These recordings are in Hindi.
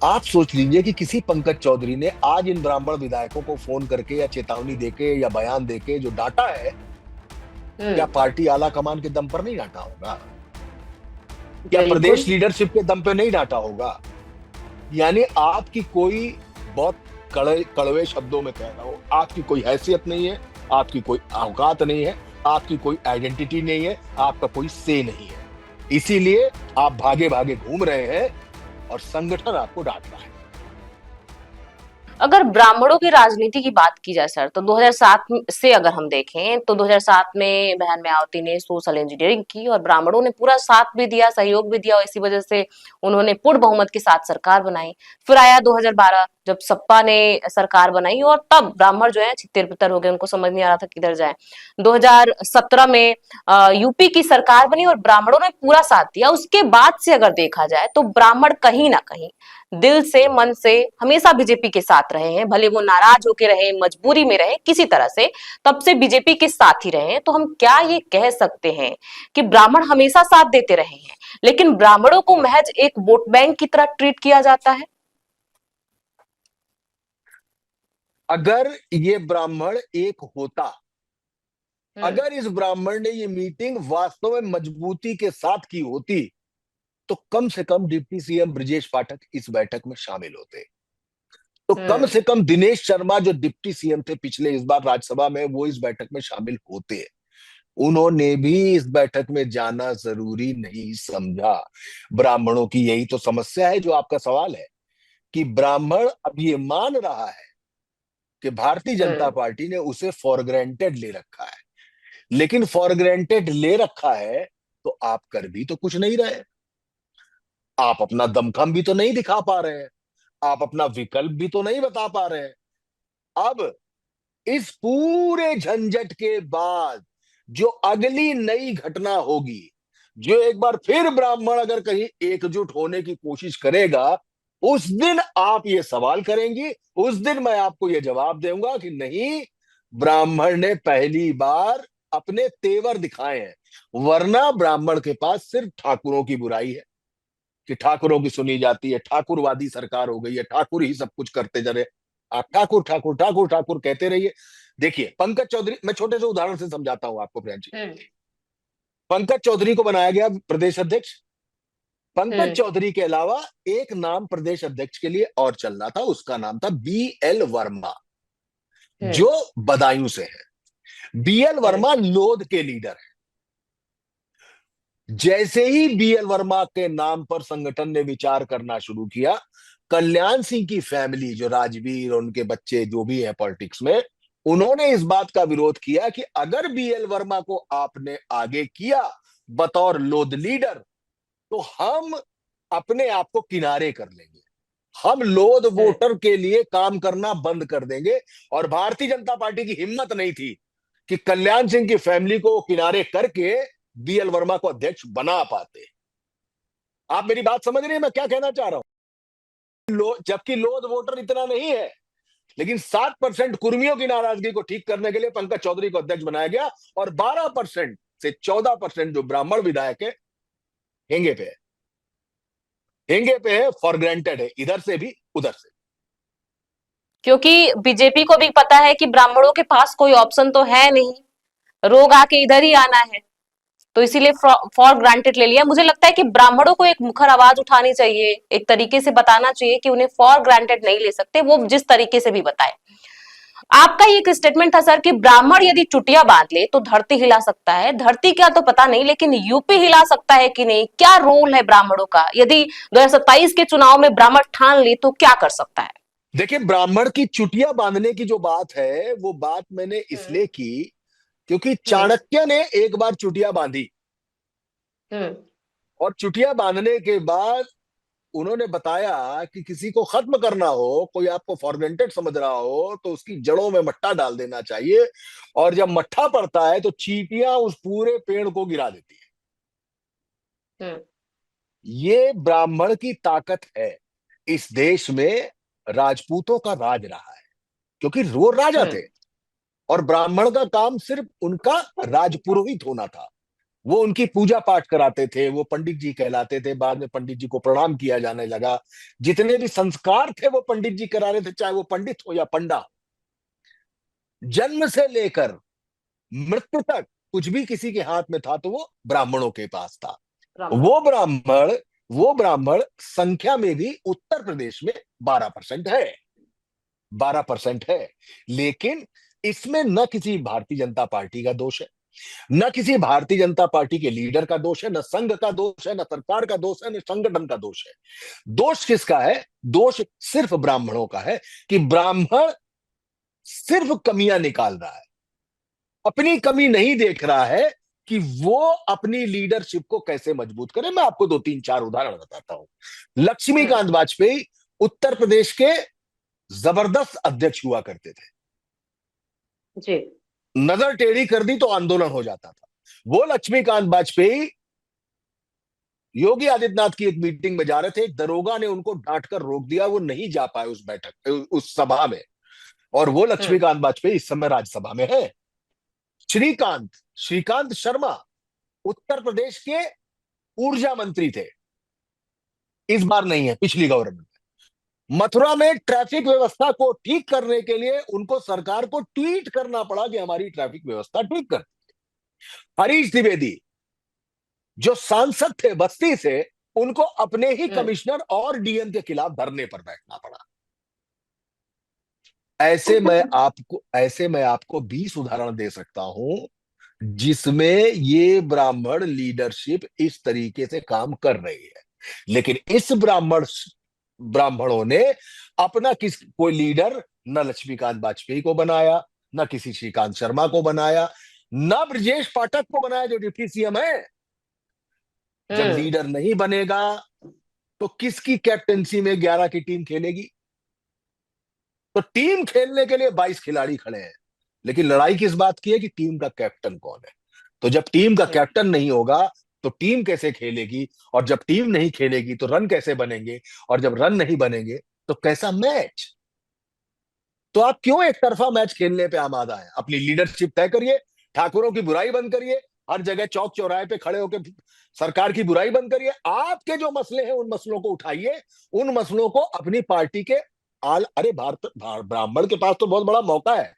आप सोच लीजिए कि किसी पंकज चौधरी ने आज इन ब्राह्मण विधायकों को फोन करके या चेतावनी देके या बयान देके जो डांटा है, क्या हम्म। पार्टी आला कमान के दम पर नहीं डांटा होगा? क्या बिल्कुल। प्रदेश लीडरशिप के दम पे नहीं डांटा होगा? यानी आपकी कोई, बहुत कड़वे शब्दों में कह रहा हूं, आपकी कोई हैसियत नहीं है, आपकी कोई औकात नहीं है, आपकी कोई आइडेंटिटी नहीं है, आपका कोई से नहीं है। इसीलिए आप भागे भागे घूम रहे हैं और संगठन आपको डांट रहा है। अगर ब्राह्मणों की राजनीति की बात की जाए सर, तो 2007 से अगर हम देखें तो 2007 में बहन मायावती ने सोशल इंजीनियरिंग की और ब्राह्मणों ने पूरा साथ भी दिया, सहयोग भी दिया, और इसी वजह से उन्होंने पूर्ण बहुमत के साथ सरकार बनाई। फिर आया 2012 जब सपा ने सरकार बनाई, और तब ब्राह्मण जो है छितर पितर हो गए, उनको समझ नहीं आ रहा था किधर जाए। 2017 में यूपी की सरकार बनी और ब्राह्मणों ने पूरा साथ दिया। उसके बाद से अगर देखा जाए तो ब्राह्मण कहीं ना कहीं दिल से, मन से हमेशा बीजेपी के साथ रहे हैं, भले वो नाराज होके रहे, मजबूरी में रहे, किसी तरह से तब से बीजेपी के साथ ही रहे हैं। तो हम क्या ये कह सकते हैं कि ब्राह्मण हमेशा साथ देते रहे हैं, लेकिन ब्राह्मणों को महज एक वोट बैंक की तरह ट्रीट किया जाता है? अगर ये ब्राह्मण एक होता, हम्म। अगर इस ब्राह्मण ने ये मीटिंग वास्तव में मजबूती के साथ की होती, तो कम से कम डिप्टी सीएम ब्रजेश पाठक इस बैठक में शामिल होते। तो कम हम्म। से कम दिनेश शर्मा जो डिप्टी सीएम थे पिछले इस बार राज्यसभा में, वो इस बैठक में शामिल होते। उन्होंने भी इस बैठक में जाना जरूरी नहीं समझा। ब्राह्मणों की यही तो समस्या है, जो आपका सवाल है, कि ब्राह्मण अब ये मान रहा है कि भारतीय जनता हम्म। पार्टी ने उसे फॉर ग्रांटेड ले रखा है। लेकिन फॉर ग्रांटेड ले रखा है तो आप कर भी तो कुछ नहीं रहे। आप अपना दमखम भी तो नहीं दिखा पा रहे हैं, आप अपना विकल्प भी तो नहीं बता पा रहे हैं। अब इस पूरे झंझट के बाद जो अगली नई घटना होगी, जो एक बार फिर ब्राह्मण अगर कहीं एकजुट होने की कोशिश करेगा, उस दिन आप ये सवाल करेंगी, उस दिन मैं आपको ये जवाब दूंगा कि नहीं, ब्राह्मण ने पहली बार अपने तेवर दिखाए हैं। वरना ब्राह्मण के पास सिर्फ ठाकुरों की बुराई है, कि ठाकुरों की सुनी जाती है, ठाकुरवादी सरकार हो गई है, ठाकुर ही सब कुछ करते जा रहे। आप ठाकुर ठाकुर ठाकुर ठाकुर कहते रहिए। देखिए पंकज चौधरी, मैं छोटे से उदाहरण से समझाता हूं आपको प्रियंका जी। हम्म। पंकज चौधरी को बनाया गया प्रदेश अध्यक्ष। पंकज हम्म। चौधरी के अलावा एक नाम प्रदेश अध्यक्ष के लिए और चलना था, उसका नाम था BL वर्मा, हम्म। जो बदायूं से है। BL हम्म। वर्मा लोध के लीडर है। जैसे ही BL वर्मा के नाम पर संगठन ने विचार करना शुरू किया, कल्याण सिंह की फैमिली, जो राजवीर और उनके बच्चे जो भी है पॉलिटिक्स में, उन्होंने इस बात का विरोध किया कि अगर BL वर्मा को आपने आगे किया बतौर लोध लीडर, तो हम अपने आप को किनारे कर लेंगे, हम लोध हम्म। वोटर के लिए काम करना बंद कर देंगे। और भारतीय जनता पार्टी की हिम्मत नहीं थी कि कल्याण सिंह की फैमिली को किनारे करके BL वर्मा को अध्यक्ष बना पाते। आप मेरी बात समझ रहे हैं मैं क्या कहना चाह रहा हूं? जबकि लोध वोटर इतना नहीं है, लेकिन 7% कुर्मियों की नाराजगी को ठीक करने के लिए पंकज चौधरी को अध्यक्ष बनाया गया। और 12% से 14% जो ब्राह्मण विधायक है, हेंगे पे है, हेंगे पे है, फॉर ग्रांटेड है, इधर से भी उधर से। क्योंकि बीजेपी को भी पता है कि ब्राह्मणों के पास कोई ऑप्शन तो है नहीं, रोग आके इधर ही आना है, तो इसीलिए फॉर ग्रांटेड ले लिया। मुझे लगता है कि ब्राह्मणों को एक मुखर आवाज उठानी चाहिए, एक तरीके से बताना चाहिए कि उन्हें फॉर ग्रांटेड नहीं ले सकते, वो जिस तरीके से भी बताए। आपका ये एक स्टेटमेंट था सर कि ब्राह्मण यदि चुटिया बांध ले तो धरती हिला सकता है। धरती क्या तो पता नहीं, लेकिन यूपी हिला सकता है कि नहीं? क्या रोल है ब्राह्मणों का? यदि 2027 के चुनाव में ब्राह्मण ठान ले तो क्या कर सकता है? देखिए, ब्राह्मण की चुटिया बांधने की जो बात है, वो बात मैंने हम्म। इसलिए की क्योंकि हम्म। चाणक्य ने एक बार चुटिया बांधी, हम्म। और चुटिया बांधने के बाद उन्होंने बताया कि किसी को खत्म करना हो, कोई आपको फॉर ग्रांटेड समझ रहा हो, तो उसकी जड़ों में मट्टा डाल देना चाहिए। और जब मट्ठा पड़ता है तो चींटियां उस पूरे पेड़ को गिरा देती है। हम्म। ये ब्राह्मण की ताकत है। इस देश में राजपूतों का राज रहा है, क्योंकि वो राजा हम्म। थे, और ब्राह्मण का काम सिर्फ उनका राजपुरोहित होना था। वो उनकी पूजा पाठ कराते थे, वो पंडित जी कहलाते थे। बाद में पंडित जी को प्रणाम किया जाने लगा। जितने भी संस्कार थे वो पंडित जी करा रहे थे, चाहे वो पंडित हो या पंडा। जन्म से लेकर मृत्यु तक कुछ भी किसी के हाथ में था तो वो ब्राह्मणों के पास था। ब्राह्मणों वो के पास। ब्राह्मण वो ब्राह्मण संख्या में भी उत्तर प्रदेश में 12% है। 12% है। लेकिन इसमें न किसी भारतीय जनता पार्टी का दोष है, न किसी भारतीय जनता पार्टी के लीडर का दोष है, न संघ का दोष है, न सरकार का दोष है, न संगठन का दोष है। दोष किसका है? दोष सिर्फ ब्राह्मणों का है कि ब्राह्मण सिर्फ कमियां निकाल रहा है, अपनी कमी नहीं देख रहा है कि वो अपनी लीडरशिप को कैसे मजबूत करे। मैं आपको दो तीन चार उदाहरण बताता हूं। हम्म। लक्ष्मीकांत वाजपेयी उत्तर प्रदेश के जबरदस्त अध्यक्ष हुआ करते थे। जी। नजर टेढ़ी कर दी तो आंदोलन हो जाता था। वो लक्ष्मीकांत वाजपेयी योगी आदित्यनाथ की एक मीटिंग में जा रहे थे, एक दरोगा ने उनको डांट कर रोक दिया, वो नहीं जा पाए उस बैठक, उस सभा में। और वो हम्म। लक्ष्मीकांत वाजपेयी इस समय राज्यसभा में है। श्रीकांत श्रीकांत शर्मा उत्तर प्रदेश के ऊर्जा मंत्री थे, इस बार नहीं है, पिछली गवर्नमेंट। मथुरा में ट्रैफिक व्यवस्था को ठीक करने के लिए उनको सरकार को ट्वीट करना पड़ा कि हमारी ट्रैफिक व्यवस्था ठीक कर। हरीश द्विवेदी जो सांसद थे बस्ती से, उनको अपने ही हम्म। कमिश्नर और डीएम के खिलाफ धरने पर बैठना पड़ा। ऐसे मैं आपको 20 उदाहरण दे सकता हूं जिसमें ये ब्राह्मण लीडरशिप इस तरीके से काम कर रही है। लेकिन इस ब्राह्मणों ने अपना कोई लीडर न लक्ष्मीकांत वाजपेयी को बनाया, न किसी श्रीकांत शर्मा को बनाया, न ब्रजेश पाठक को बनाया जो डिप्टी सीएम है। जब हम्म। लीडर नहीं बनेगा तो किसकी कैप्टेंसी में 11 की टीम खेलेगी? तो टीम खेलने के लिए 22 खिलाड़ी खड़े हैं, लेकिन लड़ाई किस बात की है कि टीम का कैप्टन कौन है। तो जब टीम का जी। कैप्टन नहीं होगा तो टीम कैसे खेलेगी? और जब टीम नहीं खेलेगी तो रन कैसे बनेंगे? और जब रन नहीं बनेंगे तो कैसा मैच? तो आप क्यों एक तरफा मैच खेलने पे आमादा है? अपनी लीडरशिप तय करिए, ठाकुरों की बुराई बंद करिए, हर जगह चौक चौराहे पे खड़े होकर सरकार की बुराई बंद करिए। आपके जो मसले हैं उन मसलों को उठाइए, उन मसलों को अपनी पार्टी के अरे ब्राह्मण के पास तो बहुत बड़ा मौका है।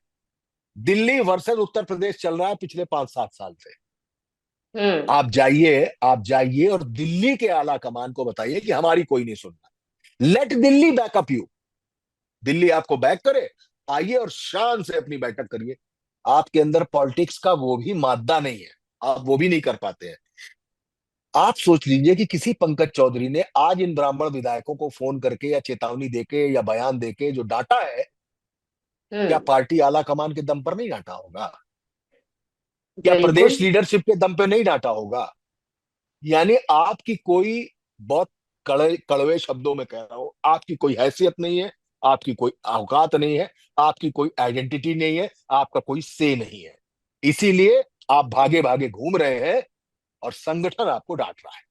दिल्ली वर्सेस उत्तर प्रदेश चल रहा है पिछले 5-7 साल से। हम्म। आप जाइए और दिल्ली के आला कमान को बताइए कि हमारी कोई नहीं सुन रहा। Let Delhi back up you. Delhi आपको बैक करे, आइए और शान से अपनी बैठक करिए। आपके अंदर पॉलिटिक्स का वो भी मादा नहीं है, आप वो भी नहीं कर पाते हैं। आप सोच लीजिए कि किसी पंकज चौधरी ने आज इन ब्राह्मण विधायकों को फोन करके या चेतावनी देके या बयान देके जो डांटा है, क्या हम्म। पार्टी आला कमान के दम पर नहीं डांटा होगा? क्या बिल्कुल। प्रदेश लीडरशिप के दम पे नहीं डांटा होगा? यानी आपकी कोई, बहुत कड़वे शब्दों में कह रहा हूं, आपकी कोई हैसियत नहीं है, आपकी कोई औकात नहीं है, आपकी कोई आइडेंटिटी नहीं है, आपका कोई से नहीं है। इसीलिए आप भागे भागे घूम रहे हैं और संगठन आपको डांट रहा है।